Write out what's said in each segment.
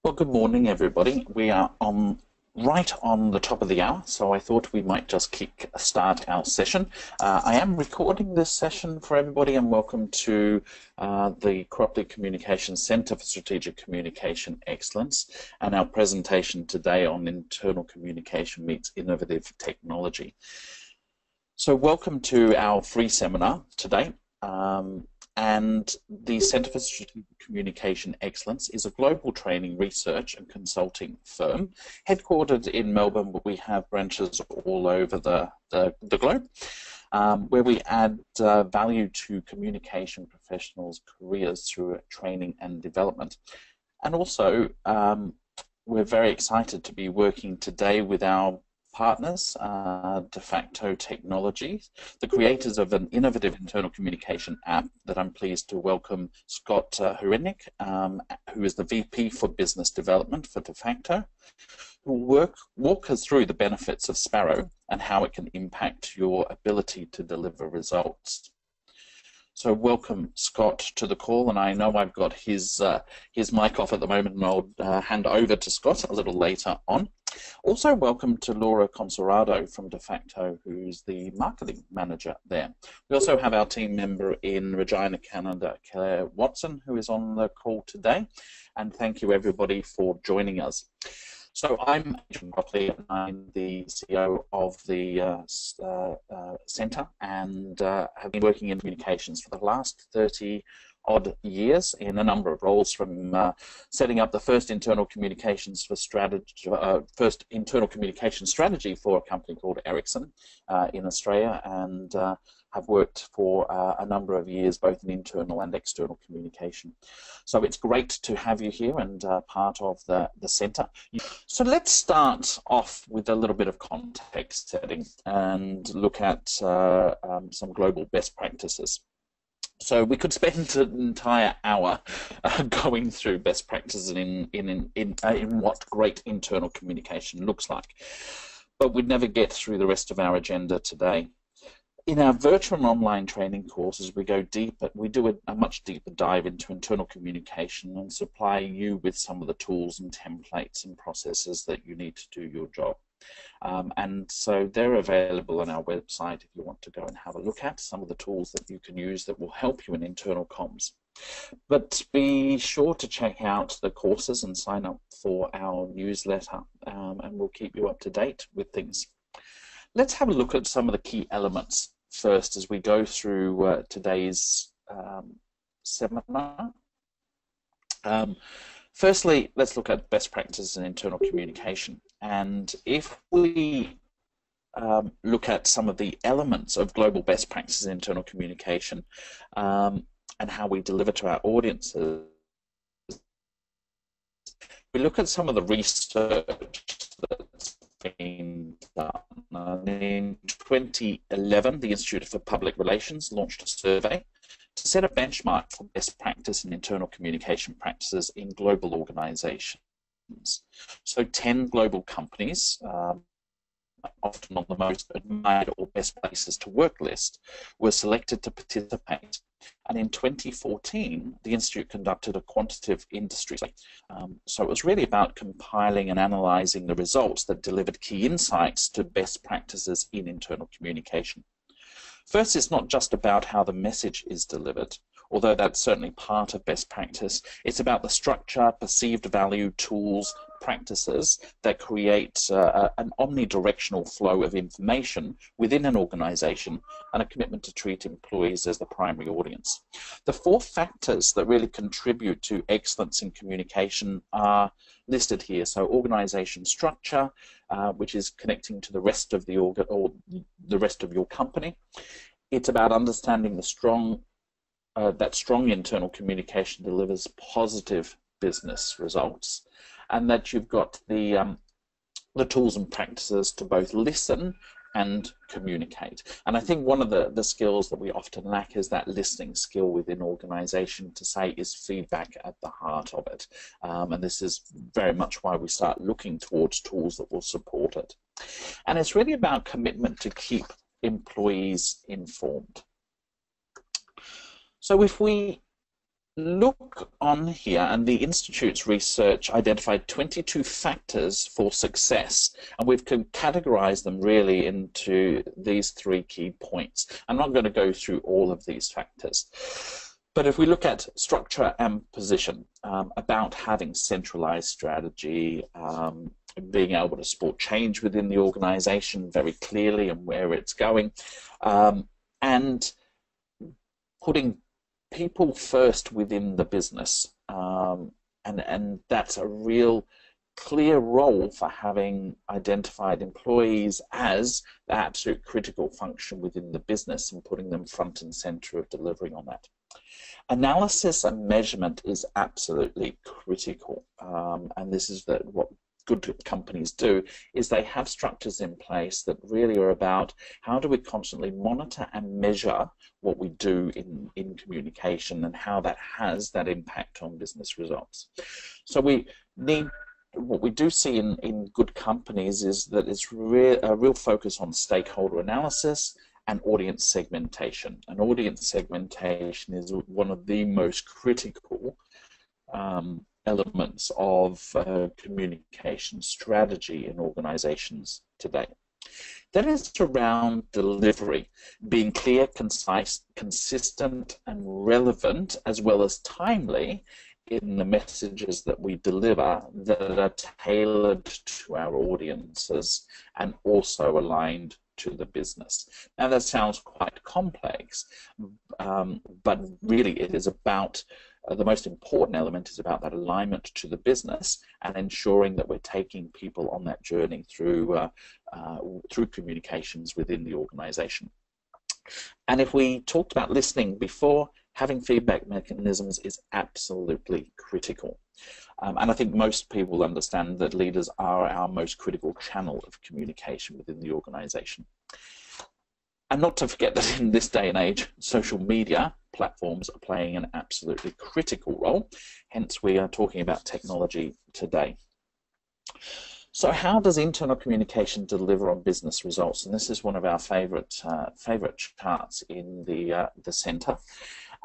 Well, good morning, everybody. We are right on the top of the hour, so I thought we might just start our session. I am recording this session for everybody, and welcome to the Cropley Communications Centre for Strategic Communication Excellence, and our presentation today on internal communication meets innovative technology. So welcome to our free seminar today. And the Centre for Strategic Communication Excellence is a global training, research and consulting firm headquartered in Melbourne, but we have branches all over the globe, where we add value to communication professionals' careers through training and development. And also, we're very excited to be working today with our partners, DevFacto Technologies, the creators of an innovative internal communication app that I'm pleased to welcome Scott Hrenik, who is the VP for Business Development for DevFacto, who will walk us through the benefits of Sparrow and how it can impact your ability to deliver results. So welcome, Scott, to the call, and I know I've got his mic off at the moment, and I'll hand over to Scott a little later on. Also, welcome to Laura Consolidate from DevFacto, who's the marketing manager there. We also have our team member in Regina, Canada, Claire Watson, who is on the call today, and thank you everybody for joining us. So I'm Adrian Cropley, and I'm the CEO of the Centre, and have been working in communications for the last 30-odd years in a number of roles, from setting up the first internal communications strategy for a company called Ericsson in Australia, and have worked for a number of years both in internal and external communication. So it's great to have you here and part of the centre. So let's start off with a little bit of context setting and look at some global best practices. So we could spend an entire hour going through best practices in what great internal communication looks like, but we'd never get through the rest of our agenda today. In our virtual and online training courses, we go deeper. We do a much deeper dive into internal communication and supply you with some of the tools and templates and processes that you need to do your job. And so they're available on our website if you want to go and have a look at some of the tools that you can use that will help you in internal comms. But be sure to check out the courses and sign up for our newsletter, and we'll keep you up to date with things. Let's have a look at some of the key elements first as we go through today's seminar. Firstly, let's look at best practices in internal communication. And if we look at some of the elements of global best practices in internal communication and how we deliver to our audiences, we look at some of the research that's been done. In 2011, the Institute for Public Relations launched a survey to set a benchmark for best practice in internal communication practices in global organizations. So 10 global companies, often on the most admired or best places to work list, were selected to participate. And in 2014, the Institute conducted a quantitative industry study. So it was really about compiling and analyzing the results that delivered key insights to best practices in internal communication. First, it's not just about how the message is delivered, although that's certainly part of best practice. It's about the structure, perceived value, tools, practices that create an omnidirectional flow of information within an organization and a commitment to treat employees as the primary audience. The 4 factors that really contribute to excellence in communication are listed here. So organization structure, which is connecting to the rest of the rest of your company. It's about understanding the strong internal communication delivers positive business results, and that you've got the tools and practices to both listen and communicate. And I think one of the skills that we often lack is that listening skill within organization. To say, is feedback at the heart of it? And this is very much why we start looking towards tools that will support it. And it's really about commitment to keep employees informed. So if we look on here, and the Institute's research identified 22 factors for success, and we've categorized them really into these 3 key points. I'm not going to go through all of these factors, but if we look at structure and position, about having centralized strategy, being able to support change within the organization very clearly and where it's going, and putting people first within the business, and that's a real clear role for having identified employees as the absolute critical function within the business and putting them front and center of delivering on that. Analysis and measurement is absolutely critical, and this is what good companies do, is they have structures in place that really are about how do we constantly monitor and measure what we do in communication and how that has that impact on business results. So what we do see in good companies is that it's a real focus on stakeholder analysis and audience segmentation. And audience segmentation is one of the most critical elements of communication strategy in organizations today. That is around delivery, being clear, concise, consistent, and relevant, as well as timely in the messages that we deliver that are tailored to our audiences and also aligned to the business. Now that sounds quite complex, but really it is about the most important element is about that alignment to the business and ensuring that we're taking people on that journey through communications within the organization. And if we talked about listening before, having feedback mechanisms is absolutely critical. And I think most people understand that leaders are our most critical channel of communication within the organization. And not to forget that in this day and age, social media platforms are playing an absolutely critical role. Hence, we are talking about technology today. So how does internal communication deliver on business results? And this is one of our favorite charts in the center.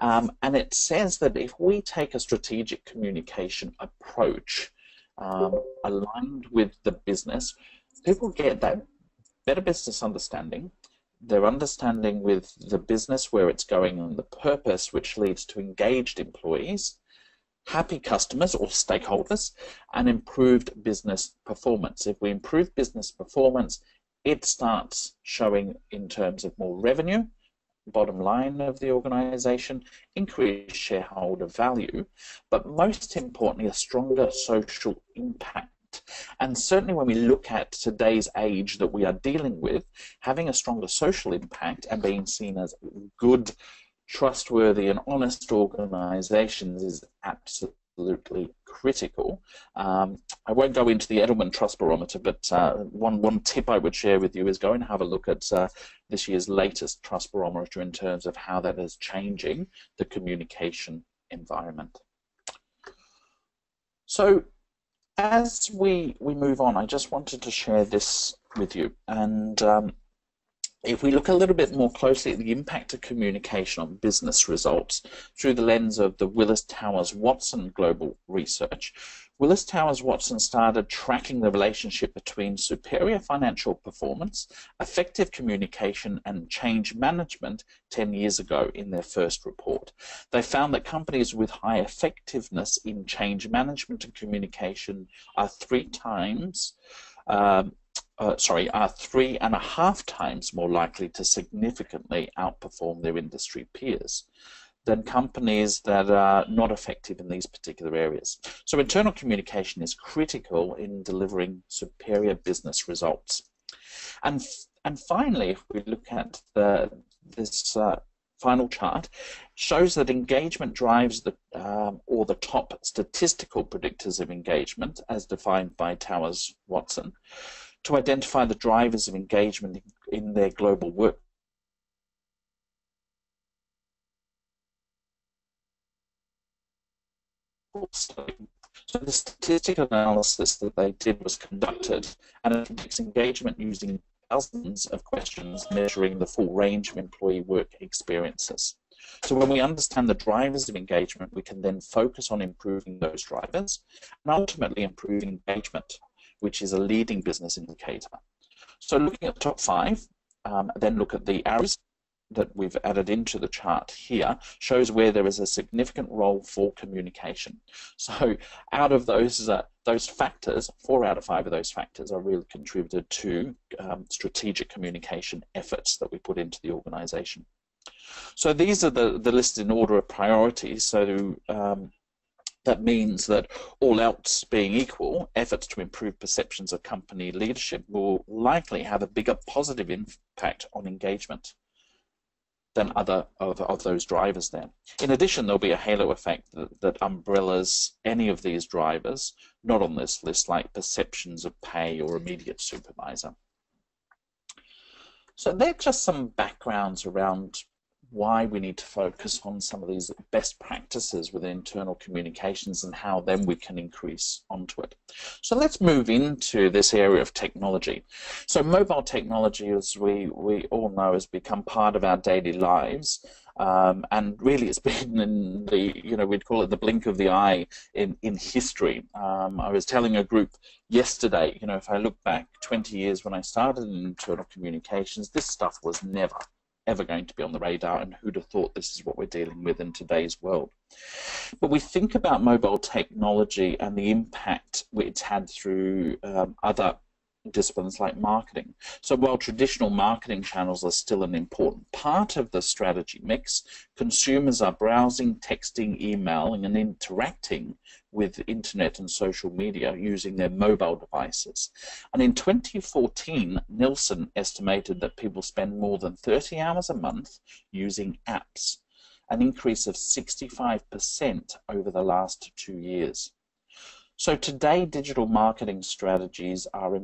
And it says that if we take a strategic communication approach aligned with the business, people get that better business understanding, their understanding with the business, where it's going, and the purpose, which leads to engaged employees, happy customers or stakeholders, and improved business performance. If we improve business performance, it starts showing in terms of more revenue, bottom line of the organization, increased shareholder value, but most importantly, a stronger social impact. And certainly when we look at today's age that we are dealing with, having a stronger social impact and being seen as good, trustworthy and honest organizations is absolutely critical. I won't go into the Edelman Trust Barometer, but one tip I would share with you is go and have a look at this year's latest Trust Barometer in terms of how that is changing the communication environment. So as we move on, I just wanted to share this with you. And if we look a little bit more closely at the impact of communication on business results through the lens of the Willis Towers Watson global research, Willis Towers Watson started tracking the relationship between superior financial performance, effective communication, and change management 10 years ago in their first report. They found that companies with high effectiveness in change management and communication are 3.5 times more likely to significantly outperform their industry peers than companies that are not effective in these particular areas. So internal communication is critical in delivering superior business results. And finally, if we look at this final chart, shows that engagement drives the top statistical predictors of engagement as defined by Towers Watson to identify the drivers of engagement in their global work. So the statistical analysis that they did was conducted, and it predicts engagement using thousands of questions measuring the full range of employee work experiences. So when we understand the drivers of engagement, we can then focus on improving those drivers and ultimately improving engagement, which is a leading business indicator. So looking at the top 5, then look at the arrows that we've added into the chart here, shows where there is a significant role for communication. So out of those factors, 4 out of 5 of those factors are really contributed to strategic communication efforts that we put into the organization. So these are the list in order of priority. So that means that all else being equal, efforts to improve perceptions of company leadership will likely have a bigger positive impact on engagement than other of those drivers there. In addition, there'll be a halo effect that umbrellas any of these drivers, not on this list, like perceptions of pay or immediate supervisor. So they're just some backgrounds around why we need to focus on some of these best practices within internal communications and how then we can increase onto it. So let's move into this area of technology. So mobile technology, as we all know, has become part of our daily lives. And really it's been in the, we'd call it the blink of the eye in history. I was telling a group yesterday, if I look back 20 years when I started in internal communications, this stuff was never ever going to be on the radar, and who'd have thought this is what we're dealing with in today's world. But we think about mobile technology and the impact it's had through other disciplines like marketing. So while traditional marketing channels are still an important part of the strategy mix, consumers are browsing, texting, emailing, and interacting with internet and social media using their mobile devices. And in 2014, Nielsen estimated that people spend more than 30 hours a month using apps, an increase of 65% over the last 2 years. So today, digital marketing strategies are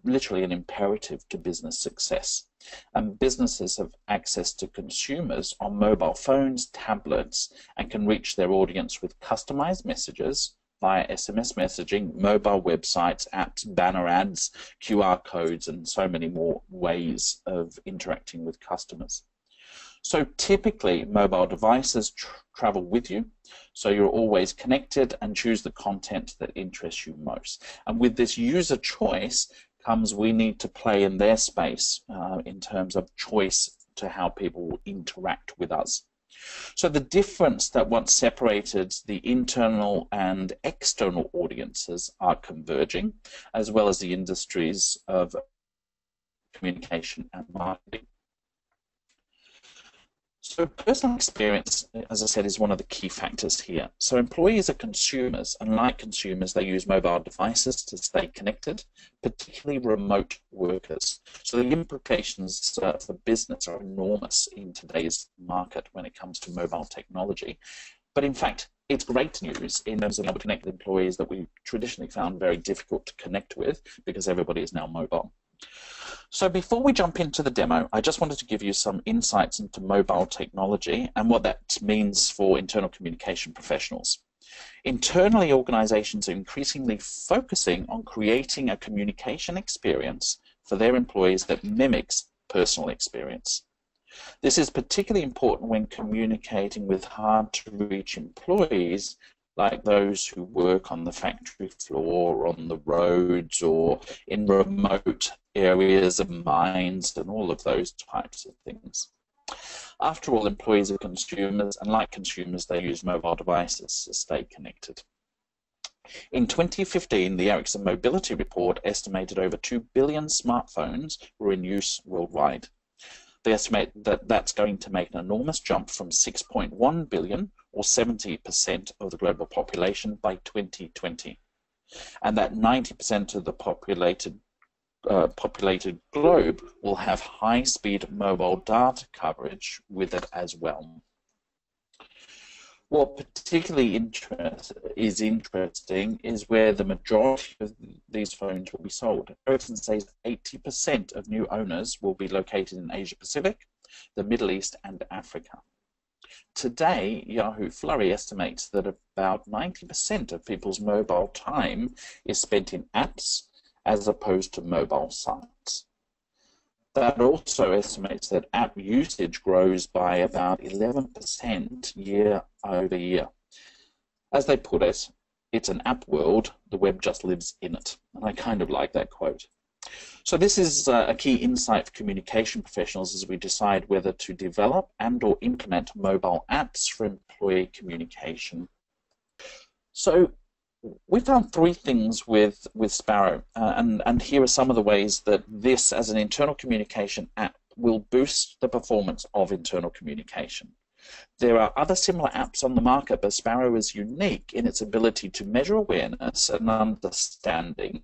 literally an imperative to business success. And businesses have access to consumers on mobile phones, tablets, and can reach their audience with customized messages via SMS messaging, mobile websites, apps, banner ads, QR codes, and so many more ways of interacting with customers. So typically, mobile devices travel with you, so you're always connected and choose the content that interests you most. And with this user choice comes we need to play in their space in terms of choice to how people will interact with us. So the difference that once separated the internal and external audiences are converging, as well as the industries of communication and marketing. So personal experience, as I said, is one of the key factors here. So employees are consumers, and like consumers, they use mobile devices to stay connected, particularly remote workers. So the implications for business are enormous in today's market when it comes to mobile technology. But in fact, it's great news in terms of being able to connect with employees that we traditionally found very difficult to connect with because everybody is now mobile. So before we jump into the demo, I just wanted to give you some insights into mobile technology and what that means for internal communication professionals. Internally, organizations are increasingly focusing on creating a communication experience for their employees that mimics personal experience. This is particularly important when communicating with hard-to-reach employees like those who work on the factory floor, on the roads, or in remote areas of mines and all of those types of things. After all, employees are consumers, and like consumers, they use mobile devices to stay connected. In 2015, the Ericsson Mobility Report estimated over 2 billion smartphones were in use worldwide. They estimate that that's going to make an enormous jump from 6.1 billion, or 70% of the global population, by 2020. And that 90% of the populated globe will have high-speed mobile data coverage with it as well. What particularly interesting is where the majority of these phones will be sold. Ericsson says 80% of new owners will be located in Asia Pacific, the Middle East, and Africa. Today, Yahoo Flurry estimates that about 90% of people's mobile time is spent in apps as opposed to mobile sites. that also estimates that app usage grows by about 11% year over year. As they put it, it's an app world, the web just lives in it. And I kind of like that quote. So this is a key insight for communication professionals as we decide whether to develop and or implement mobile apps for employee communication. So we found three things with Sparrow, and here are some of the ways that this, as an internal communication app, will boost the performance of internal communication. There are other similar apps on the market, but Sparrow is unique in its ability to measure awareness and understanding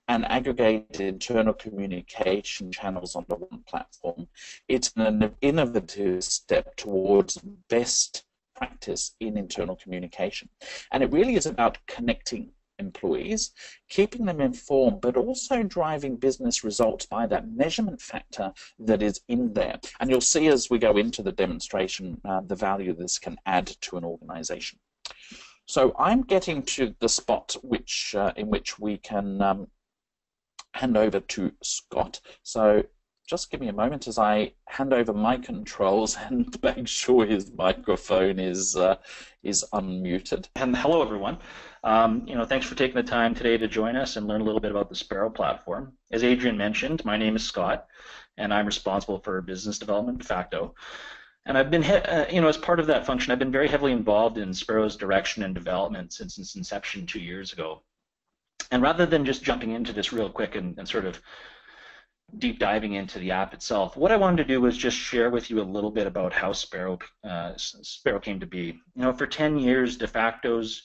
and aggregate internal communication channels onto one platform. It's an innovative step towards best practice in internal communication. And it really is about connecting employees, keeping them informed, but also driving business results by that measurement factor that is in there. And you'll see as we go into the demonstration the value this can add to an organization. So I'm getting to the spot in which we can hand over to Scott. So just give me a moment as I hand over my controls and make sure his microphone is unmuted. And hello, everyone. Thanks for taking the time today to join us and learn a little bit about the Sparrow platform. As Adrian mentioned, my name is Scott, and I'm responsible for business development at DevFacto. And I've been, as part of that function, I've been very heavily involved in Sparrow's direction and development since its inception 2 years ago. And rather than just jumping into this real quick and sort of deep diving into the app itself, what I wanted to do was just share with you a little bit about how Sparrow came to be. For 10 years, DevFacto's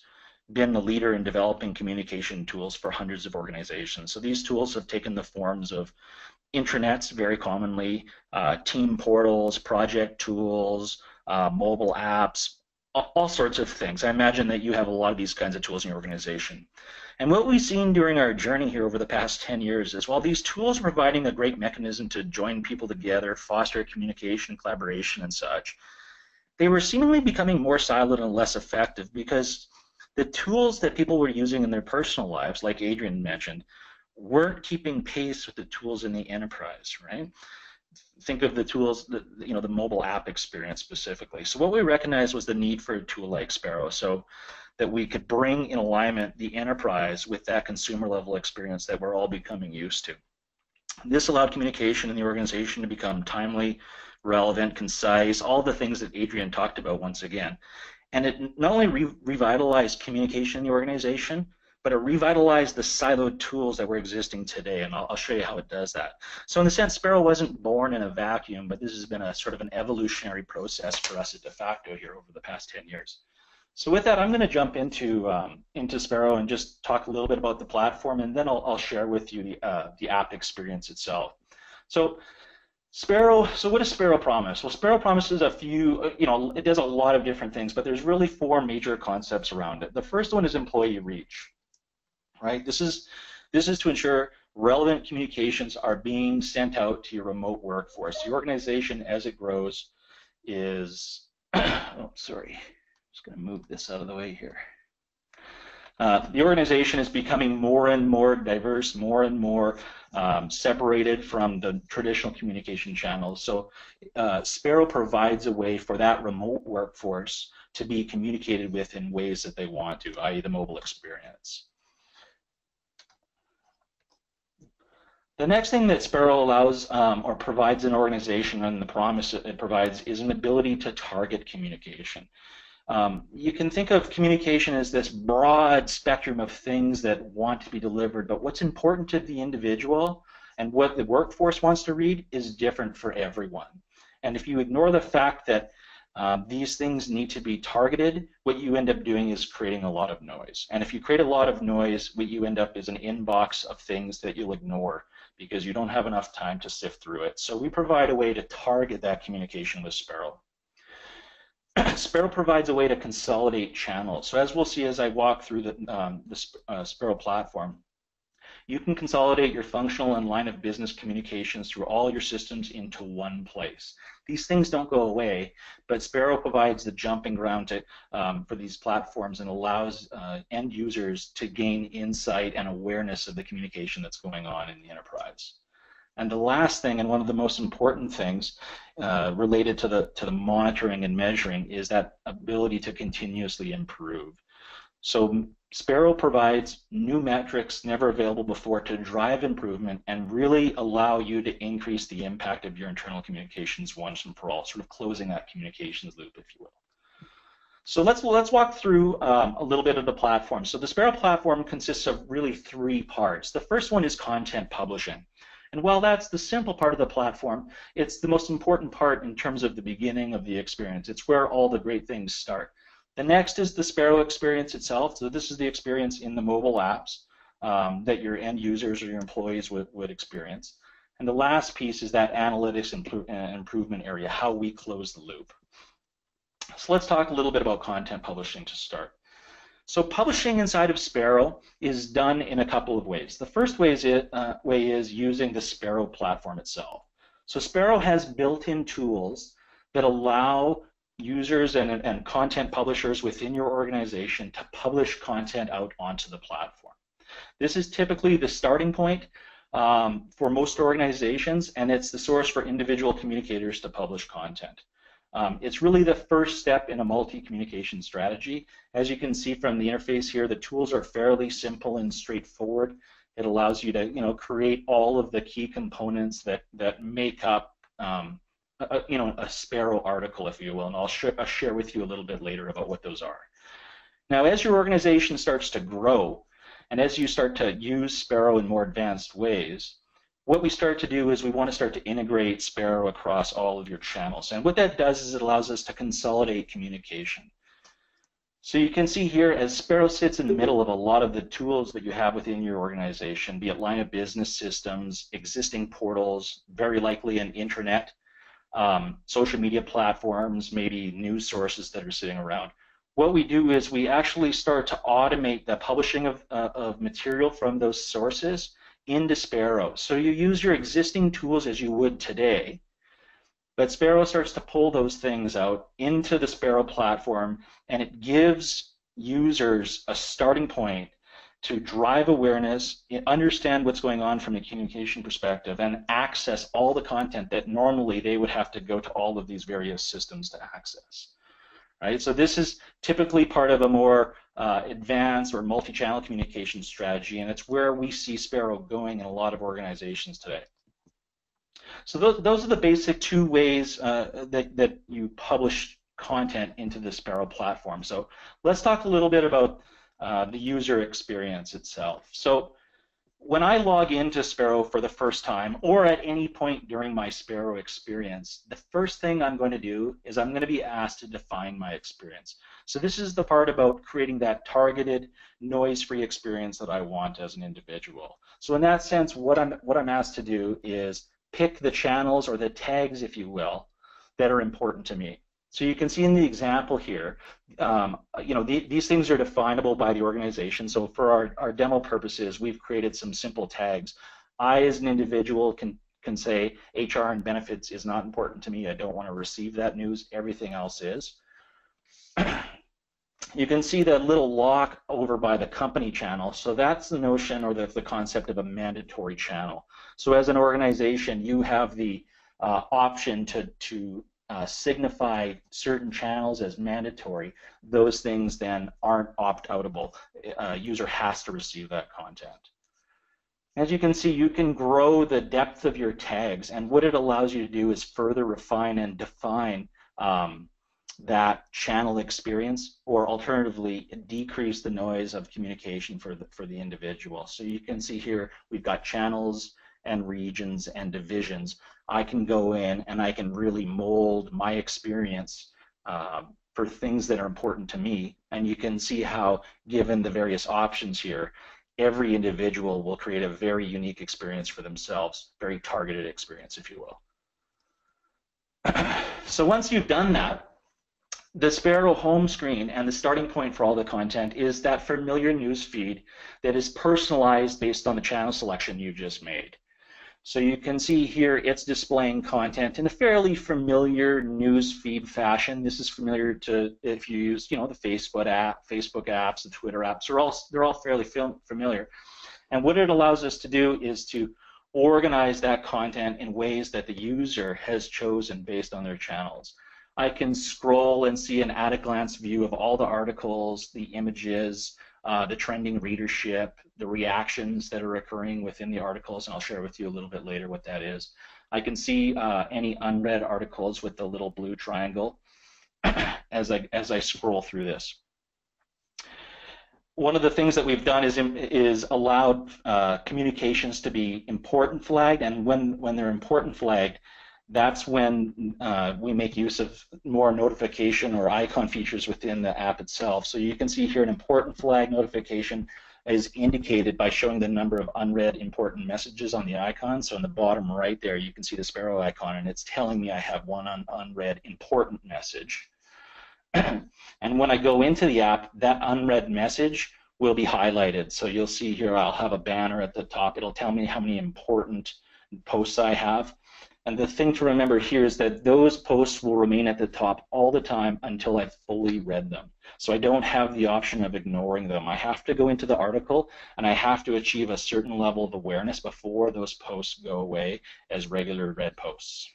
been the leader in developing communication tools for hundreds of organizations. So these tools have taken the forms of intranets, very commonly, team portals, project tools, mobile apps, all sorts of things. I imagine that you have a lot of these kinds of tools in your organization. And what we've seen during our journey here over the past 10 years is while these tools are providing a great mechanism to join people together, foster communication, collaboration, and such, they were seemingly becoming more siloed and less effective because the tools that people were using in their personal lives, like Adrian mentioned, weren't keeping pace with the tools in the enterprise, right? Think of the tools, the mobile app experience specifically. So what we recognized was the need for a tool like Sparrow, so that we could bring in alignment the enterprise with that consumer level experience that we're all becoming used to. This allowed communication in the organization to become timely, relevant, concise, all the things that Adrian talked about once again. And it not only revitalized communication in the organization, but it revitalized the siloed tools that were existing today, and I'll show you how it does that. So in the sense, Sparrow wasn't born in a vacuum, but this has been a sort of an evolutionary process for us at DevFacto here over the past 10 years. So with that, I'm going to jump into Sparrow and just talk a little bit about the platform, and then I'll share with you the app experience itself. So Sparrow, so what does Sparrow promise? Well, Sparrow promises a few, it does a lot of different things, but there's really 4 major concepts around it. The first one is employee reach, right? This is to ensure relevant communications are being sent out to your remote workforce. The organization, as it grows, is, oh, sorry. Just going to move this out of the way here. The organization is becoming more and more diverse, more and more separated from the traditional communication channels. So Sparrow provides a way for that remote workforce to be communicated with in ways that they want to, i.e. the mobile experience. The next thing that Sparrow allows or provides an organization, and the promise it provides, is an ability to target communication. You can think of communication as this broad spectrum of things that want to be delivered, but what's important to the individual and what the workforce wants to read is different for everyone. And if you ignore the fact that these things need to be targeted, what you end up doing is creating a lot of noise. And if you create a lot of noise, what you end up is an inbox of things that you'll ignore because you don't have enough time to sift through it. So we provide a way to target that communication with Sparrow. Sparrow provides a way to consolidate channels. So as we'll see as I walk through the Sparrow platform, you can consolidate your functional and line of business communications through all your systems into one place. These things don't go away, but Sparrow provides the jumping ground for these platforms and allows end users to gain insight and awareness of the communication that's going on in the enterprise. And the last thing, and one of the most important things related to the monitoring and measuring, is that ability to continuously improve. So Sparrow provides new metrics never available before to drive improvement and really allow you to increase the impact of your internal communications once and for all, sort of closing that communications loop, if you will. So let's walk through a little bit of the platform. So the Sparrow platform consists of really 3 parts. The first one is content publishing. And while that's the simple part of the platform, it's the most important part in terms of the beginning of the experience. It's where all the great things start. The next is the Sparrow experience itself. So this is the experience in the mobile apps that your end users or your employees would experience. And the last piece is that analytics improvement area, how we close the loop. So let's talk a little bit about content publishing to start. So publishing inside of Sparrow is done in a couple of ways. The first way is using the Sparrow platform itself. So Sparrow has built-in tools that allow users and content publishers within your organization to publish content out onto the platform. This is typically the starting point for most organizations, and it's the source for individual communicators to publish content. It's really the first step in a multi-communication strategy. As you can see from the interface here, the tools are fairly simple and straightforward. It allows you to, create all of the key components that make up, a Sparrow article, if you will, and I'll share with you a little bit later about what those are. Now, as your organization starts to grow, and as you start to use Sparrow in more advanced ways, what we start to do is we want to start to integrate Sparrow across all of your channels. And what that does is it allows us to consolidate communication. So you can see here, as Sparrow sits in the middle of a lot of the tools that you have within your organization, be it line of business systems, existing portals, very likely an intranet, social media platforms, maybe news sources that are sitting around. What we do is we actually start to automate the publishing of material from those sources into Sparrow. So you use your existing tools as you would today, but Sparrow starts to pull those things out into the Sparrow platform, and it gives users a starting point to drive awareness, understand what's going on from a communication perspective, and access all the content that normally they would have to go to all of these various systems to access. Right? So this is typically part of a more advanced or multi-channel communication strategy, and it's where we see Sparrow going in a lot of organizations today. So those are the basic 2 ways that you publish content into the Sparrow platform. So let's talk a little bit about the user experience itself. So when I log into Sparrow for the first time, or at any point during my Sparrow experience, the first thing I'm going to do is I'm going to be asked to define my experience. So this is the part about creating that targeted, noise-free experience that I want as an individual. So in that sense, what I'm asked to do is pick the channels, or the tags, if you will, that are important to me. So you can see in the example here, these things are definable by the organization. So for our demo purposes, we've created some simple tags. I, as an individual, can say HR and benefits is not important to me. I don't want to receive that news. Everything else is. You can see that little lock over by the company channel. So that's the notion, or the concept of a mandatory channel. So as an organization, you have the option to signify certain channels as mandatory. Those things then aren't opt-outable. A user has to receive that content. As you can see, you can grow the depth of your tags, and what it allows you to do is further refine and define that channel experience, or alternatively decrease the noise of communication for the individual. So you can see here we've got channels and regions and divisions. I can go in and I can really mold my experience for things that are important to me, and you can see how, given the various options here, every individual will create a very unique experience for themselves, very targeted experience, if you will. So once you've done that, the Sparrow home screen and the starting point for all the content is that familiar news feed that is personalized based on the channel selection you just made. So you can see here it's displaying content in a fairly familiar news feed fashion. This is familiar to if you use, the Facebook apps, the Twitter apps. They're all fairly familiar. And what it allows us to do is to organize that content in ways that the user has chosen based on their channels. I can scroll and see an at-a-glance view of all the articles, the images, the trending readership, the reactions that are occurring within the articles, and I'll share with you a little bit later what that is. I can see any unread articles with the little blue triangle as I scroll through this. One of the things that we've done is allowed communications to be important flagged, and when they're important flagged, that's when we make use of more notification or icon features within the app itself. So you can see here an important flag notification is indicated by showing the number of unread important messages on the icon. So in the bottom right there, you can see the Sparrow icon, and it's telling me I have one unread important message. And when I go into the app, that unread message will be highlighted. So you'll see here I'll have a banner at the top. It'll tell me how many important posts I have. And the thing to remember here is that those posts will remain at the top all the time until I've fully read them. So I don't have the option of ignoring them. I have to go into the article, and I have to achieve a certain level of awareness before those posts go away as regular read posts.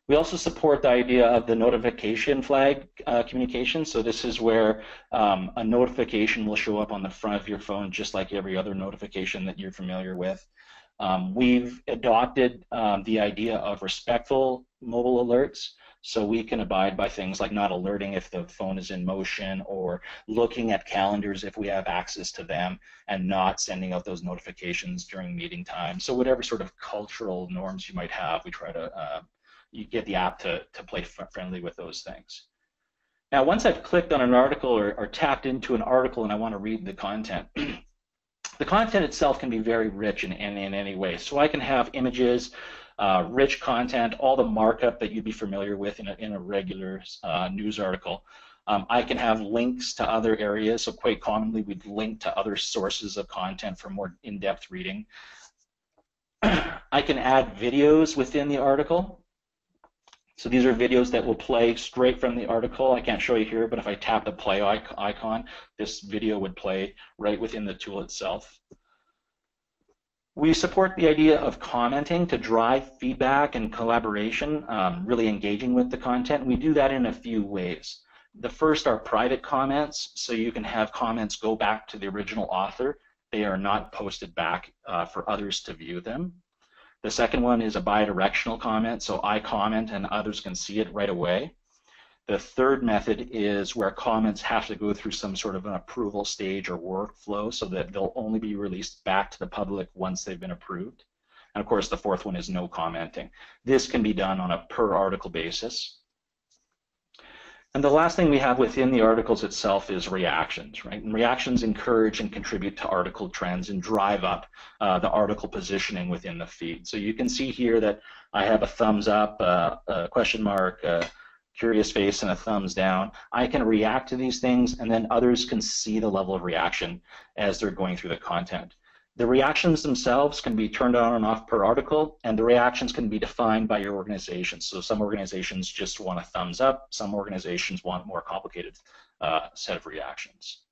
We also support the idea of the notification flag communication. So this is where a notification will show up on the front of your phone just like every other notification that you're familiar with. We've adopted the idea of respectful mobile alerts, so we can abide by things like not alerting if the phone is in motion, or looking at calendars if we have access to them, and not sending out those notifications during meeting time. So whatever sort of cultural norms you might have, we try to you get the app to play friendly with those things. Now, once I've clicked on an article or tapped into an article and I want to read the content, the content itself can be very rich in any way. So I can have images, rich content, all the markup that you'd be familiar with in a regular news article. I can have links to other areas. So quite commonly, we'd link to other sources of content for more in-depth reading. I can add videos within the article. So these are videos that will play straight from the article. I can't show you here, but if I tap the play icon, this video would play right within the tool itself. We support the idea of commenting to drive feedback and collaboration, really engaging with the content. We do that in a few ways. The first are private comments, so you can have comments go back to the original author. They are not posted back for others to view them. The second one is a bidirectional comment, so I comment and others can see it right away. The third method is where comments have to go through some sort of an approval stage or workflow so that they'll only be released back to the public once they've been approved. And of course, the fourth one is no commenting. This can be done on a per article basis. And the last thing we have within the articles itself is reactions, right? And reactions encourage and contribute to article trends and drive up the article positioning within the feed. So you can see here that I have a thumbs up, a question mark, a curious face, and a thumbs down. I can react to these things, and then others can see the level of reaction as they're going through the content. The reactions themselves can be turned on and off per article, and the reactions can be defined by your organization. So some organizations just want a thumbs up, some organizations want a more complicated set of reactions.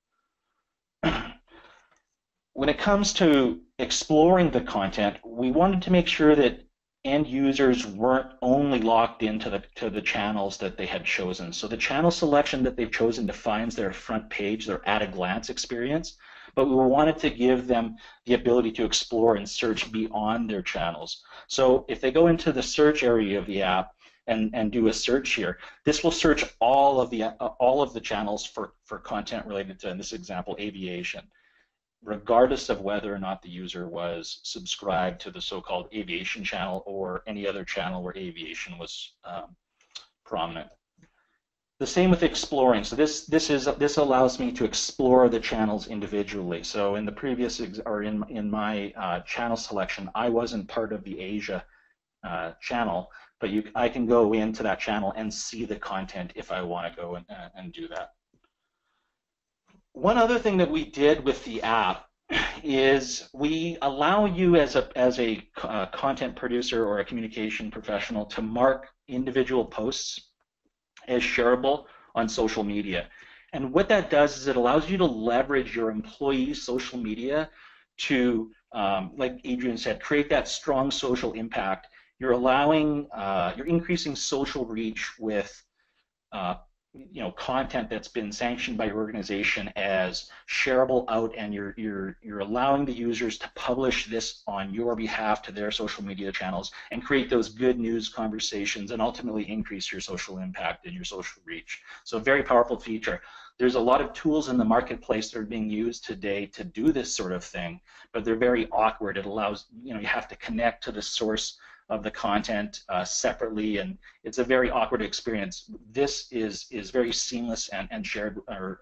When it comes to exploring the content, we wanted to make sure that end users weren't only locked into the channels that they had chosen. So the channel selection that they've chosen defines their front page, their at-a-glance experience. But we wanted to give them the ability to explore and search beyond their channels. So if they go into the search area of the app and do a search here, this will search all of the channels for content related to, in this example, aviation, regardless of whether or not the user was subscribed to the so-called aviation channel or any other channel where aviation was prominent. The same with exploring. So this allows me to explore the channels individually. So in the previous, or in my channel selection, I wasn't part of the Asia channel, but I can go into that channel and see the content if I want to go and do that. One other thing that we did with the app is we allow you as a content producer or a communication professional to mark individual posts as shareable on social media. And what that does is it allows you to leverage your employees' social media to like Adrian said, create that strong social impact. You're increasing social reach with content that's been sanctioned by your organization as shareable out, and you're allowing the users to publish this on your behalf to their social media channels and create those good news conversations and ultimately increase your social impact and your social reach. So a very powerful feature. There's a lot of tools in the marketplace that are being used today to do this sort of thing, but they're very awkward. It allows, you have to connect to the source of the content separately, and it's a very awkward experience. This is very seamless and shared, or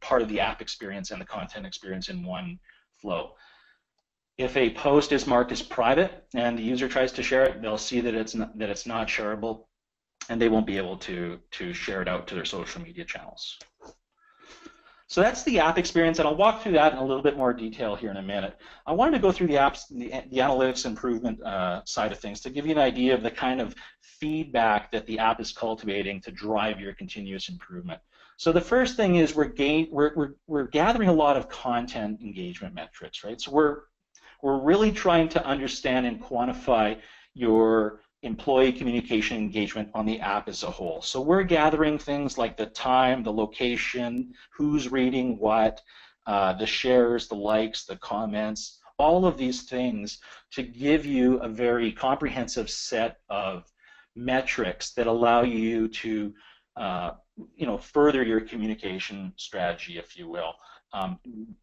part of the app experience and the content experience in one flow. If a post is marked as private and the user tries to share it, they'll see that it's not shareable, and they won't be able to share it out to their social media channels. So that's the app experience, and I'll walk through that in a little bit more detail here in a minute. I wanted to go through the analytics improvement side of things to give you an idea of the kind of feedback that the app is cultivating to drive your continuous improvement. So the first thing is we're gathering a lot of content engagement metrics, right? So we're really trying to understand and quantify your employee communication engagement on the app as a whole. So we're gathering things like the time, the location, who's reading what, the shares, the likes, the comments, all of these things to give you a very comprehensive set of metrics that allow you to further your communication strategy, if you will.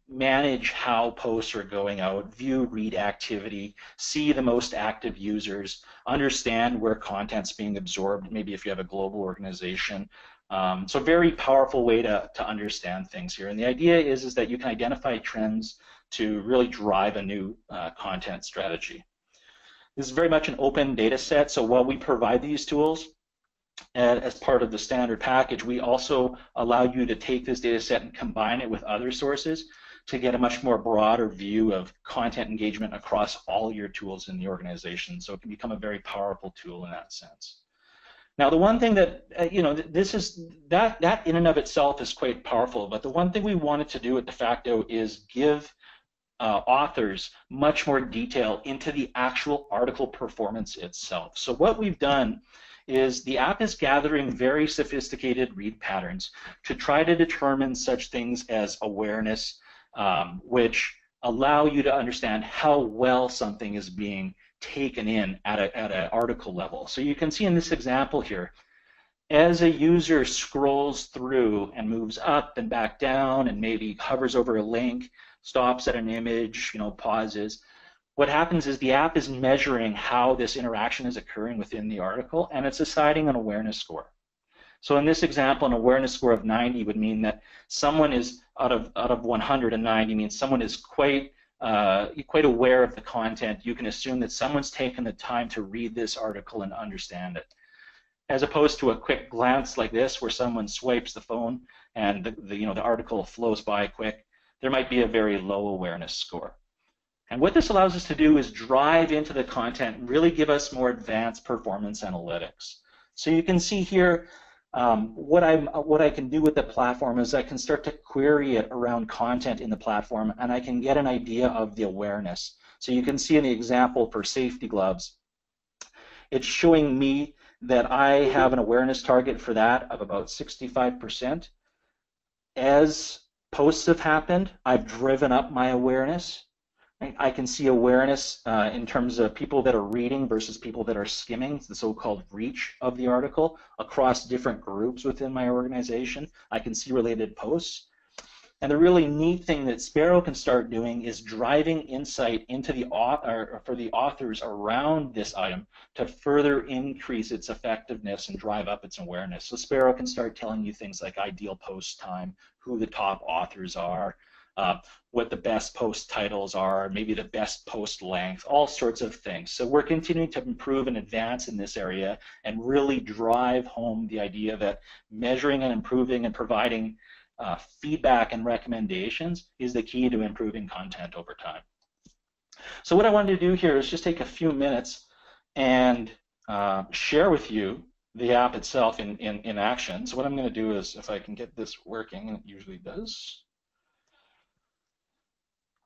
Manage how posts are going out, view read activity, see the most active users, understand where content's being absorbed, maybe if you have a global organization. So a very powerful way to understand things here. And the idea is that you can identify trends to really drive a new content strategy. This is very much an open data set, so while we provide these tools, as part of the standard package, we also allow you to take this data set and combine it with other sources to get a much more broader view of content engagement across all your tools in the organization. So it can become a very powerful tool in that sense. Now, the one thing that, that in and of itself is quite powerful, but the one thing we wanted to do at DevFacto is give authors much more detail into the actual article performance itself. So what we've done is the app is gathering very sophisticated read patterns to try to determine such things as awareness, which allow you to understand how well something is being taken in at an article level. So you can see in this example here, as a user scrolls through and moves up and back down and maybe hovers over a link, stops at an image, pauses, what happens is the app is measuring how this interaction is occurring within the article, and it's assigning an awareness score. So in this example, an awareness score of 90 would mean that someone is, out of 190, means someone is quite aware of the content. You can assume that someone's taken the time to read this article and understand it. As opposed to a quick glance like this, where someone swipes the phone and the article flows by quick, there might be a very low awareness score. And what this allows us to do is drive into the content and really give us more advanced performance analytics. So you can see here what I can do with the platform is I can start to query it around content in the platform, and I can get an idea of the awareness. So you can see in the example for safety gloves, it's showing me that I have an awareness target for that of about 65%. As posts have happened, I've driven up my awareness. I can see awareness in terms of people that are reading versus people that are skimming, the so-called reach of the article across different groups within my organization. I can see related posts. And the really neat thing that Sparrow can start doing is driving insight into the for the authors around this item to further increase its effectiveness and drive up its awareness. So Sparrow can start telling you things like ideal post time, who the top authors are, what the best post titles are, maybe the best post length, all sorts of things. So we're continuing to improve and advance in this area and really drive home the idea that measuring and improving and providing feedback and recommendations is the key to improving content over time. So what I wanted to do here is just take a few minutes and share with you the app itself in action. So what I'm going to do is, if I can get this working, and it usually does,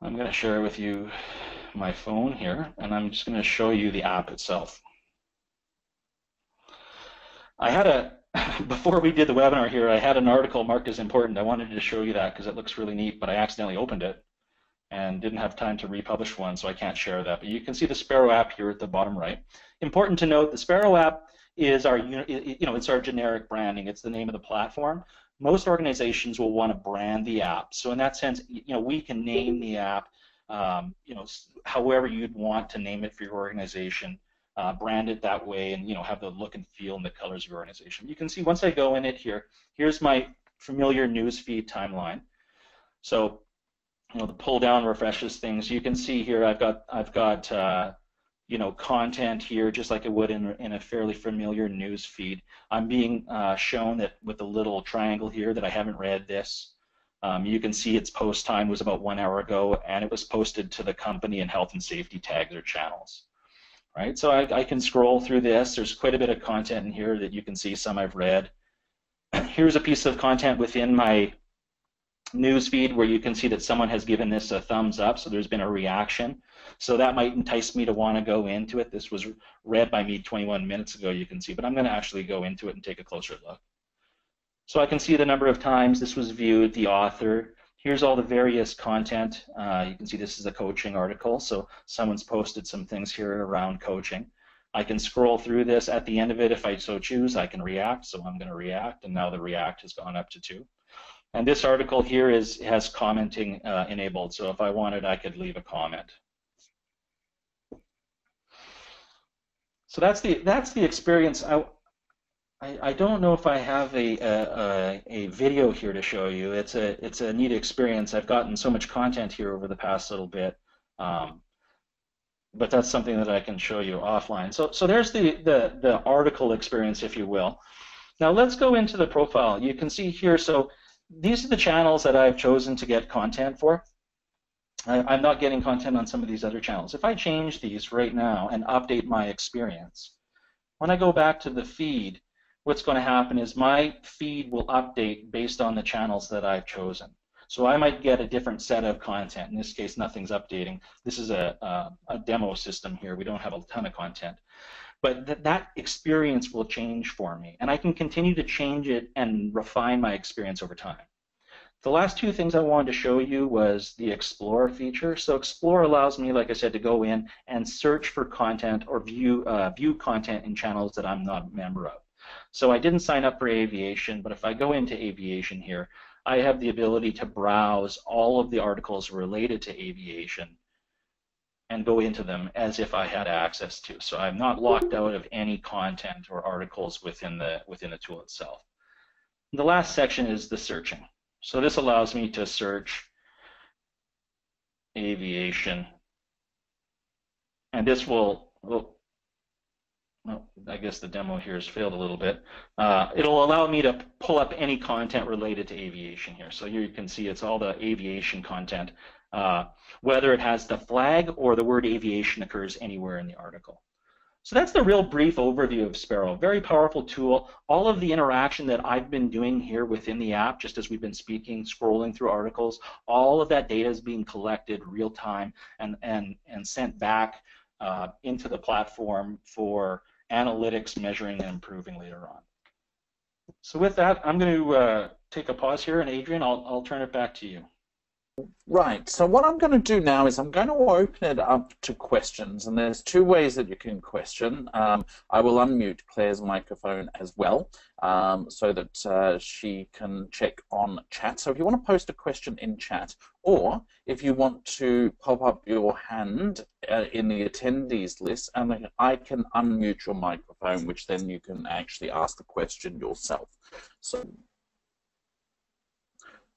I'm going to share with you my phone here, and I'm just going to show you the app itself. I had before we did the webinar here, I had an article marked as important. I wanted to show you that because it looks really neat, but I accidentally opened it and didn't have time to republish one, so I can't share that. But you can see the Sparrow app here at the bottom right. Important to note, the Sparrow app is our, it's our generic branding. It's the name of the platform. Most organizations will want to brand the app. So in that sense, we can name the app, however you'd want to name it for your organization. Brand it that way, and have the look and feel and the colors of your organization. You can see once I go in it here, here's my familiar newsfeed timeline. So the pull down refreshes things. You can see here I've got content here just like it would in a fairly familiar news feed. I'm being shown that with the little triangle here that I haven't read this. You can see its post time was about 1 hour ago, and it was posted to the company and health and safety tags or channels. Right, so I can scroll through this. There's quite a bit of content in here that you can see. Some I've read. Here's a piece of content within my news feed where you can see that someone has given this a thumbs up, so there's been a reaction. So that might entice me to want to go into it. This was read by me 21 minutes ago, you can see, but I'm going to actually go into it and take a closer look. So I can see the number of times this was viewed, the author. Here's all the various content. You can see this is a coaching article, so someone's posted some things here around coaching. I can scroll through this. At the end of it, if I so choose, I can react, so I'm going to react, and now the react has gone up to 2. And this article here has commenting enabled, so if I wanted, I could leave a comment. So that's the experience. I don't know if I have a video here to show you. It's a neat experience. I've gotten so much content here over the past little bit, but that's something that I can show you offline. So there's the article experience, if you will. Now let's go into the profile. You can see here. So these are the channels that I've chosen to get content for. I'm not getting content on some of these other channels. If I change these right now and update my experience, when I go back to the feed, what's going to happen is my feed will update based on the channels that I've chosen. So I might get a different set of content. In this case, nothing's updating. This is a demo system here. We don't have a ton of content. But that experience will change for me. And I can continue to change it and refine my experience over time. The last 2 things I wanted to show you was the Explore feature. So Explore allows me, like I said, to go in and search for content or view content in channels that I'm not a member of. So I didn't sign up for aviation, but if I go into aviation here, I have the ability to browse all of the articles related to aviation and go into them as if I had access to. So I'm not locked out of any content or articles within the tool itself. The last section is the searching. So this allows me to search aviation, and this will, I guess the demo here has failed a little bit. It'll allow me to pull up any content related to aviation here. So here you can see it's all the aviation content, whether it has the flag or the word aviation occurs anywhere in the article. So that's the real brief overview of Sparrow. Very powerful tool. All of the interaction that I've been doing here within the app, just as we've been speaking, scrolling through articles, all of that data is being collected real time and sent back into the platform for analytics, measuring, and improving later on. So with that, I'm going to take a pause here, and Adrian, I'll turn it back to you. Right, so what I'm going to do now is I'm going to open it up to questions, and there's 2 ways that you can question. I will unmute Claire's microphone as well so that she can check on chat. So if you want to post a question in chat, or if you want to pop up your hand in the attendees list, and I can unmute your microphone, which then you can actually ask the question yourself.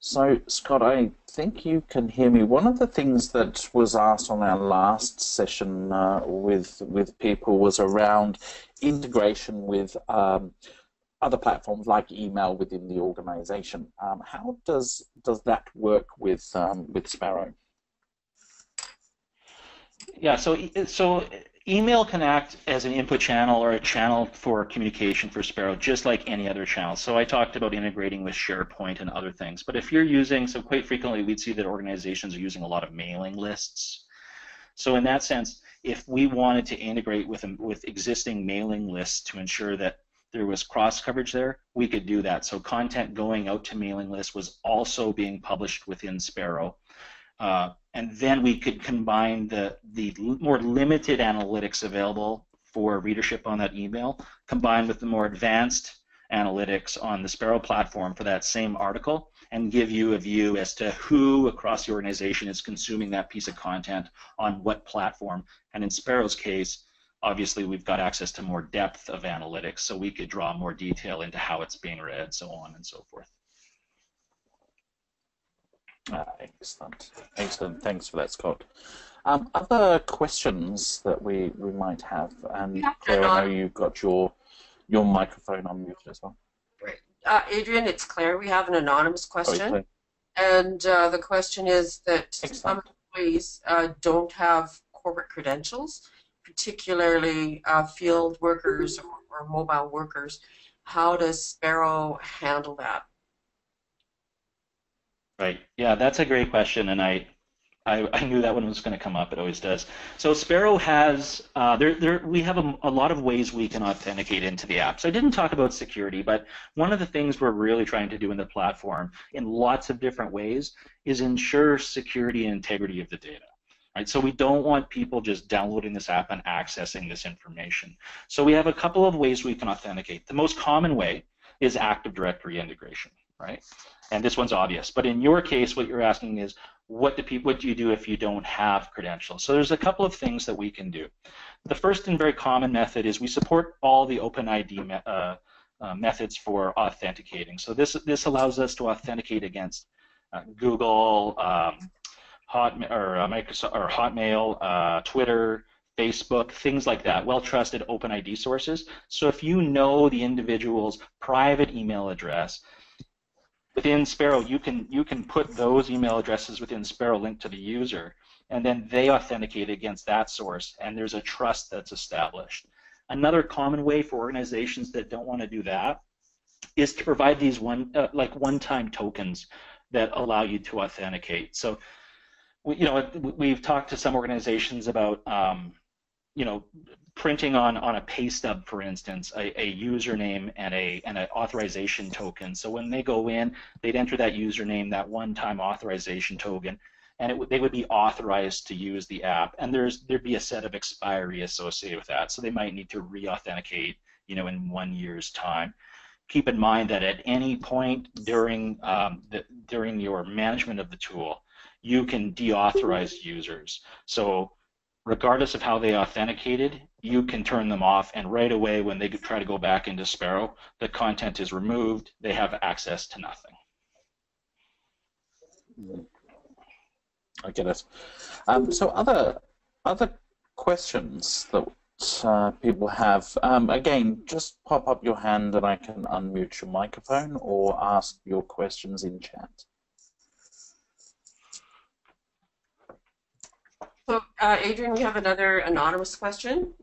So, Scott, I think you can hear me. One of the things that was asked on our last session with people was around integration with other platforms like email within the organization. How does that work with Sparrow? Yeah, so email can act as an input channel or a channel for communication for Sparrow, just like any other channel. So I talked about integrating with SharePoint and other things. But if you're using, so quite frequently we'd see that organizations are using a lot of mailing lists. So in that sense, if we wanted to integrate with existing mailing lists to ensure that there was cross coverage there, we could do that. So content going out to mailing lists was also being published within Sparrow. And then we could combine the more limited analytics available for readership on that email, combined with the more advanced analytics on the Sparrow platform for that same article, and give you a view as to who across the organization is consuming that piece of content on what platform. And in Sparrow's case, obviously we've got access to more depth of analytics, so we could draw more detail into how it's being read, so on and so forth. Excellent. Excellent. Thanks for that, Scott. Other questions that we might have, and Claire, I know you've got your microphone unmuted as well. Great. Adrian, it's Claire. We have an anonymous question. And the question is that some employees don't have corporate credentials, particularly field workers or mobile workers. How does Sparrow handle that? Right. Yeah, that's a great question, and I knew that one was going to come up. It always does. So Sparrow has we have a lot of ways we can authenticate into the app. So I didn't talk about security, but one of the things we're really trying to do in the platform in lots of different ways is ensure security and integrity of the data. Right? So we don't want people just downloading this app and accessing this information. So we have a couple of ways we can authenticate. The most common way is Active Directory integration, right? And this one's obvious. But in your case, what you're asking is, what do you do if you don't have credentials? So there's a couple of things that we can do. The first and very common method is we support all the OpenID methods for authenticating. So this allows us to authenticate against Google, Microsoft, or Hotmail, Twitter, Facebook, things like that, well-trusted OpenID sources. So if you know the individual's private email address, within Sparrow, you can put those email addresses within Sparrow linked to the user, and then they authenticate against that source, and there's a trust that's established. Another common way for organizations that don't want to do that is to provide these one-time tokens that allow you to authenticate. So, we've talked to some organizations about printing on a pay stub, for instance, a username and an authorization token. So when they go in, they'd enter that username, that one-time authorization token, and they would be authorized to use the app. And there'd be a set of expiry associated with that. So they might need to re-authenticate, in 1 year's time. Keep in mind that at any point during your management of the tool, you can deauthorize users. So regardless of how they authenticated, you can turn them off, and right away when they try to go back into Sparrow, the content is removed, they have access to nothing. I get it. So other questions that people have, again, just pop up your hand and I can unmute your microphone, or ask your questions in chat. So, Adrian, we have another anonymous question.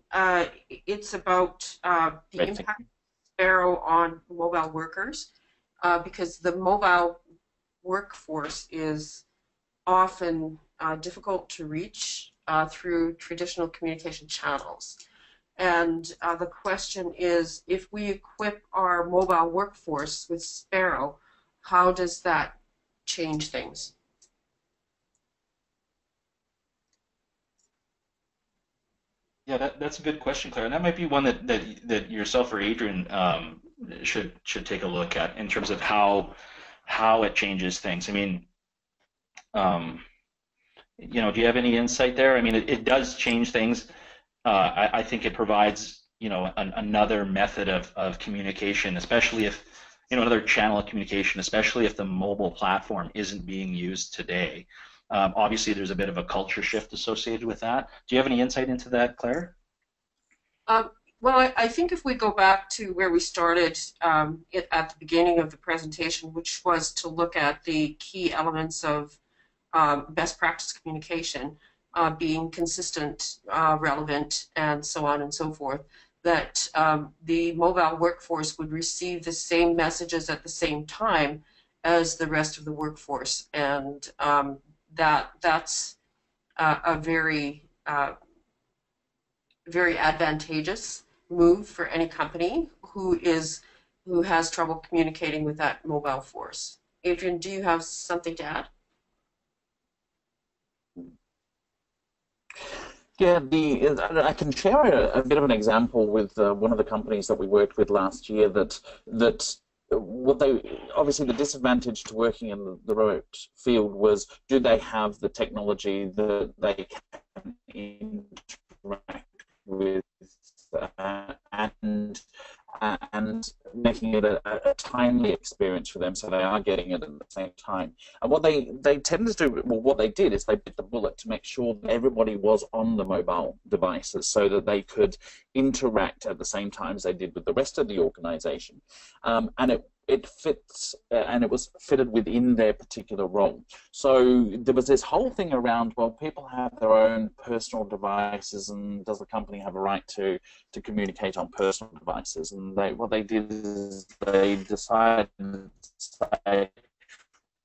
It's about the impact of Sparrow on mobile workers, because the mobile workforce is often difficult to reach through traditional communication channels. And the question is, if we equip our mobile workforce with Sparrow, how does that change things? Yeah, that's a good question, Claire, and that might be one that yourself or Adrian should take a look at in terms of how it changes things. I mean, do you have any insight there? I mean, it does change things. I think it provides another method of communication, especially if another channel of communication, especially if the mobile platform isn't being used today. Obviously, there's a bit of a culture shift associated with that. Do you have any insight into that, Claire? Well, I think if we go back to where we started at the beginning of the presentation, which was to look at the key elements of best practice communication, being consistent, relevant, and so on and so forth, that the mobile workforce would receive the same messages at the same time as the rest of the workforce, and that's a very very advantageous move for any company who has trouble communicating with that mobile force. Adrian, do you have something to add? Yeah, I can share a bit of an example with one of the companies that we worked with last year. What they obviously, the disadvantage to working in the remote field was, do they have the technology that they can interact with and making it a timely experience for them, so they are getting it at the same time. And what they tended to do, well, what they did is they bit the bullet to make sure that everybody was on the mobile devices so that they could interact at the same time as they did with the rest of the organization. And it fits, and it was fitted within their particular role. So there was this whole thing around, well, people have their own personal devices, and does the company have a right to communicate on personal devices? And what they did is they decided to say,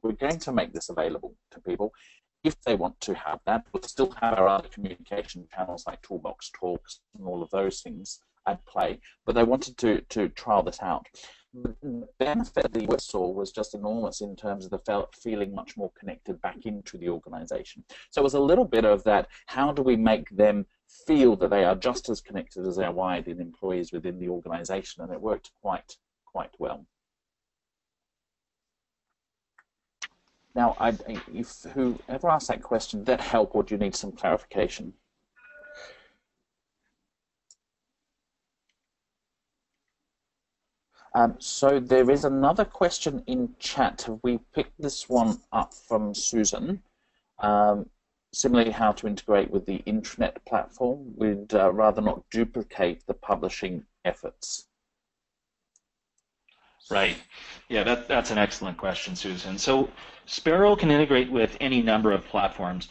we're going to make this available to people. If they want to have that, we'll still have our other communication channels like Toolbox Talks and all of those things at play, but they wanted to trial this out. The benefit that we saw was just enormous in terms of the feeling much more connected back into the organization. So it was a little bit of that, how do we make them feel that they are just as connected as their wired-in employees within the organization, and it worked quite well. Now, if whoever asked that question, did that help, or do you need some clarification? So there is another question in chat. Have we picked this one up from Susan? Similarly, how to integrate with the intranet platform. We'd rather not duplicate the publishing efforts. Right. Yeah, that's an excellent question, Susan. So Sparrow can integrate with any number of platforms.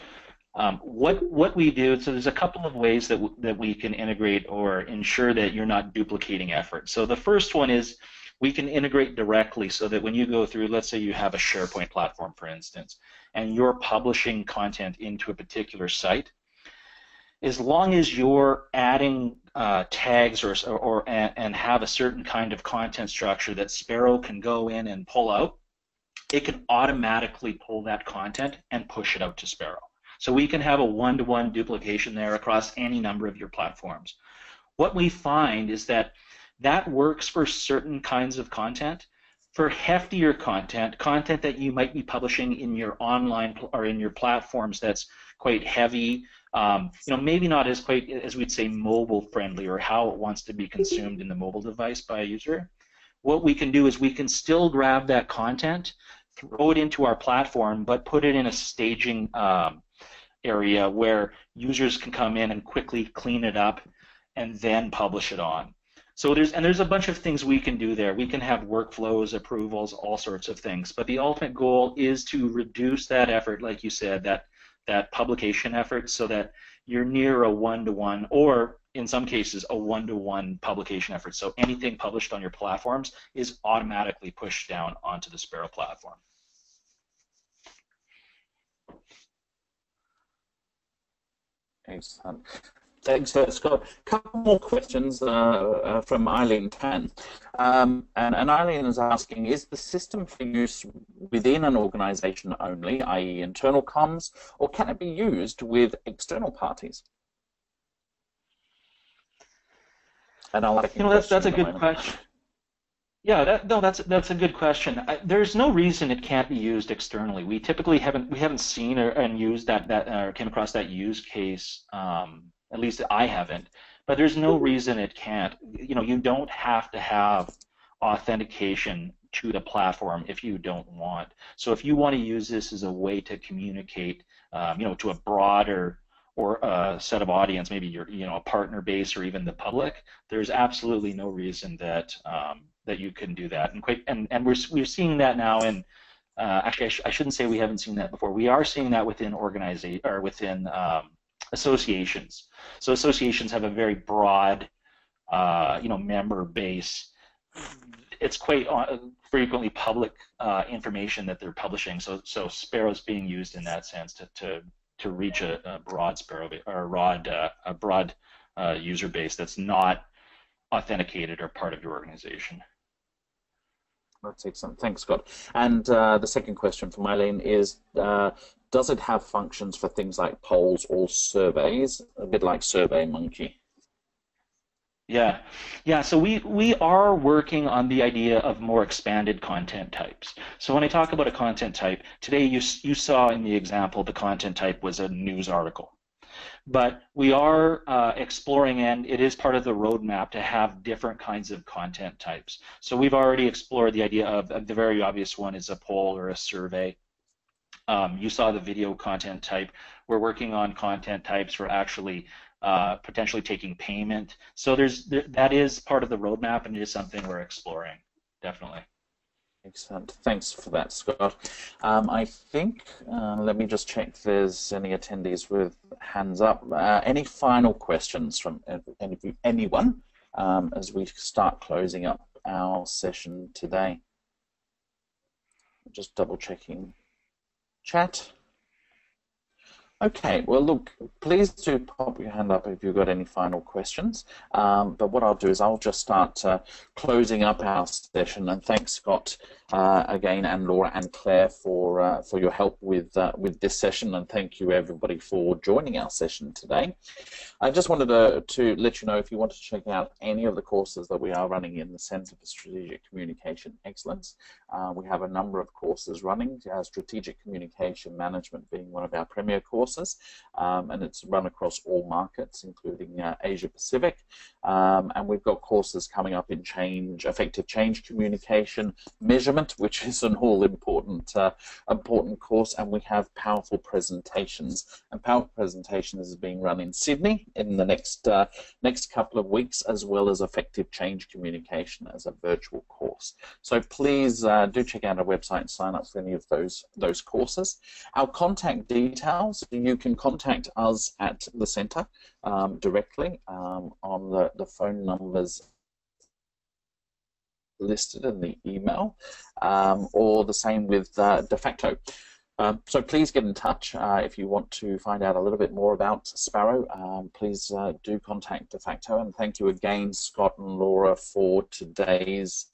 What we do, so there's a couple of ways that we can integrate or ensure that you're not duplicating effort. So the first one is we can integrate directly so that when you go through, let's say you have a SharePoint platform, for instance, and you're publishing content into a particular site, as long as you're adding tags and have a certain kind of content structure that Sparrow can go in and pull out, it can automatically pull that content and push it out to Sparrow. So we can have a one-to-one duplication there across any number of your platforms. What we find is that works for certain kinds of content. For heftier content that you might be publishing in your online or in your platforms that's quite heavy, maybe not as quite as we'd say mobile friendly, or how it wants to be consumed in the mobile device by a user. What we can do is we can still grab that content, throw it into our platform, but put it in a staging area where users can come in and quickly clean it up and then publish it on. So there's a bunch of things we can do there. We can have workflows, approvals, all sorts of things. But the ultimate goal is to reduce that effort, like you said, that publication effort, so that you're near a one-to-one, or in some cases a one-to-one publication effort. So anything published on your platforms is automatically pushed down onto the Sparrow platform. Excellent. Thanks, Scott. A couple more questions from Eileen Tan. And Eileen is asking, is the system for use within an organization only, i.e. internal comms, or can it be used with external parties? And I'll that's a good question. Yeah, that's a good question. There's no reason it can't be used externally. We typically haven't seen and used or came across that use case. At least I haven't, but there's no reason it can't. You don't have to have authentication to the platform if you don't want. So if you want to use this as a way to communicate, to a broader or set of audience, maybe your, a partner base or even the public, there's absolutely no reason that that you can do that. And we're seeing that now in. Actually, I shouldn't say we haven't seen that before. We are seeing that within within associations. So associations have a very broad, member base. It's quite frequently public information that they're publishing. So Sparrow's being used in that sense to to reach a broad Sparrow or a broad user base that's not authenticated or part of your organization. That's excellent. Thanks, Scott. And the second question from Eileen is, does it have functions for things like polls or surveys, a bit like SurveyMonkey? Yeah. So we are working on the idea of more expanded content types. So when I talk about a content type, today you saw in the example the content type was a news article. But we are exploring, and it is part of the roadmap to have different kinds of content types. So we've already explored the idea of the very obvious one is a poll or a survey. You saw the video content type. We're working on content types for actually potentially taking payment. So that is part of the roadmap, and it is something we're exploring, definitely. Excellent. Thanks for that, Scott. I think, let me just check if there's any attendees with hands up. Any final questions from anyone as we start closing up our session today? Just double checking chat. Okay, well, look, please do pop your hand up if you've got any final questions. But what I'll do is I'll just start closing up our session. And thanks, Scott, again, and Laura and Claire for your help with this session. And thank you, everybody, for joining our session today. I just wanted to let you know, if you want to check out any of the courses that we are running in the Centre for Strategic Communication Excellence, we have a number of courses running, Strategic Communication Management being one of our premier courses. And it's run across all markets, including Asia Pacific. And we've got courses coming up in effective change communication measurement, which is an all-important important course. And we have powerful presentations. And powerful presentations is being run in Sydney in the next couple of weeks, as well as effective change communication as a virtual course. So please do check out our website and sign up for any of those courses. Our contact details, you can contact us at the centre directly on the phone numbers listed in the email, or the same with DevFacto. So please get in touch if you want to find out a little bit more about Sparrow. Please do contact DevFacto, and thank you again, Scott and Laura, for today's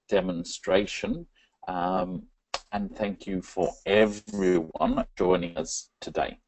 demonstration. And thank you for everyone joining us today.